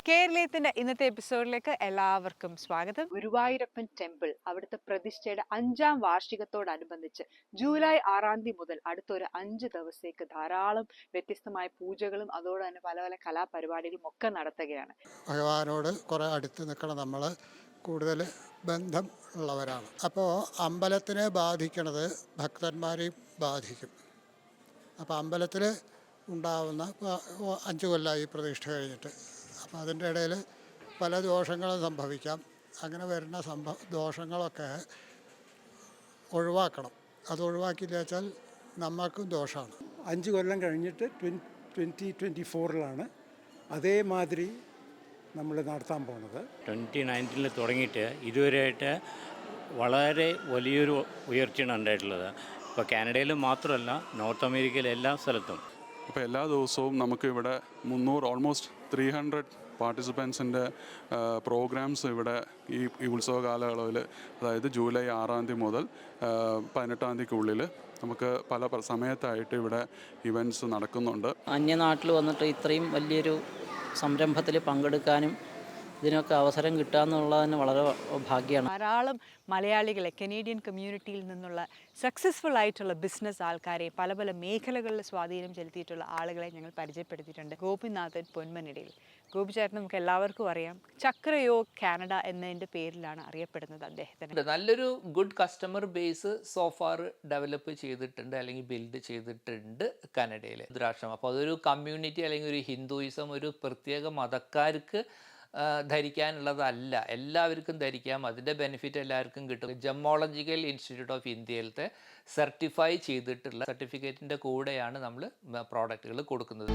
കേരളീയത്തിന്റെ ഇന്നത്തെ എപ്പിസോഡിലേക്ക് എല്ലാവർക്കും സ്വാഗതം. ഗുരുവായൂരപ്പൻ ടെമ്പിൾ അവിടുത്തെ പ്രതിഷ്ഠയുടെ 5ാം വാർഷികത്തോടനുബന്ധിച്ച് ജൂലൈ 6 മുതൽ അടുത്തൊരു 5 ദിവസത്തേക്ക് ധാരാളം വ്യത്യസ്തമായ പൂജകളും അതോടെ തന്നെ പല പല കലാപരിപാടികളും ഒക്കെ നടത്തുകയാണ്. ഭഗവാനോട് കുറെ അടുത്ത് നിൽക്കണം, നമ്മൾ കൂടുതൽ ബന്ധം ഉള്ളവരാണ്. അപ്പോൾ അമ്പലത്തിനെ ബാധിക്കണത് ഭക്തന്മാരെയും ബാധിക്കും. അപ്പോൾ അമ്പലത്തിൽ ഉണ്ടാവുന്ന 5 കൊല്ലമായി പ്രതിഷ്ഠ കഴിഞ്ഞിട്ട്, അപ്പോൾ അതിൻ്റെ ഇടയിൽ പല ദോഷങ്ങളും സംഭവിക്കാം. അങ്ങനെ വരുന്ന ദോഷങ്ങളൊക്കെ ഒഴിവാക്കണം. അത് ഒഴിവാക്കില്ല വെച്ചാൽ നമ്മൾക്കും ദോഷമാണ്. 5 കൊല്ലം കഴിഞ്ഞിട്ട് 2024 അതേമാതിരി നമ്മൾ നടത്താൻ പോണത്. 2019 തുടങ്ങിയിട്ട് ഇതുവരെയായിട്ട് വളരെ വലിയൊരു ഉയർച്ചയാണ് ഉണ്ടായിട്ടുള്ളത്. ഇപ്പോൾ കാനഡയിൽ മാത്രമല്ല, നോർത്ത് അമേരിക്കയിലെ എല്ലാ സ്ഥലത്തും. അപ്പോൾ എല്ലാ ദിവസവും നമുക്ക് ഇവിടെ 300 ഓൾമോസ്റ്റ് 300 പാർട്ടിസിപ്പൻസിൻ്റെ പ്രോഗ്രാംസ് ഇവിടെ ഈ ഉത്സവ കാലയളവിൽ, അതായത് ജൂലൈ 6 മുതൽ 18 നമുക്ക് പല സമയത്തായിട്ട് ഇവിടെ ഇവൻറ്റ്സ് നടക്കുന്നുണ്ട്. അന്യനാട്ടിൽ വന്നിട്ട് ഇത്രയും വലിയൊരു സംരംഭത്തിൽ പങ്കെടുക്കാനും ഇതിനൊക്കെ അവസരം കിട്ടുക എന്നുള്ളതിന് വളരെ ഭാഗ്യമാണ്. ധാരാളം മലയാളികളെ കനേഡിയൻ കമ്മ്യൂണിറ്റിയിൽ നിന്നുള്ള സക്സസ്ഫുൾ ആയിട്ടുള്ള ബിസിനസ് ആൾക്കാരെ, പല പല മേഖലകളിൽ സ്വാധീനം ചെലുത്തിയിട്ടുള്ള ആളുകളെ ഞങ്ങൾ പരിചയപ്പെടുത്തിയിട്ടുണ്ട്. ഗോപിനാഥൻ പൊന്മനടിയിൽ. ഗോപിചേട്ടൻ നമുക്ക് എല്ലാവർക്കും അറിയാം, ചക്രയോഗ് കാനഡ എന്നതിൻ്റെ പേരിലാണ് അറിയപ്പെടുന്നത് അദ്ദേഹത്തിന്. നല്ലൊരു good customer base so far develop ചെയ്തിട്ടുണ്ട്, അല്ലെങ്കിൽ ബിൽഡ് ചെയ്തിട്ടുണ്ട് കാനഡയിൽ രാഷ്ട്രം. അപ്പോൾ അതൊരു കമ്മ്യൂണിറ്റി അല്ലെങ്കിൽ ഒരു ഹിന്ദുയിസം ഒരു പ്രത്യേക മതക്കാർക്ക് ധരിക്കാനുള്ളതല്ല, എല്ലാവർക്കും ധരിക്കാം. അതിൻ്റെ ബെനിഫിറ്റ് എല്ലാവർക്കും കിട്ടും. ജമ്മോളജിക്കൽ ഇൻസ്റ്റിറ്റ്യൂട്ട് ഓഫ് ഇന്ത്യയിലത്തെ സർട്ടിഫൈ ചെയ്തിട്ടുള്ള സർട്ടിഫിക്കറ്റിൻ്റെ കൂടെയാണ് നമ്മൾ പ്രോഡക്റ്റുകൾ കൊടുക്കുന്നത്.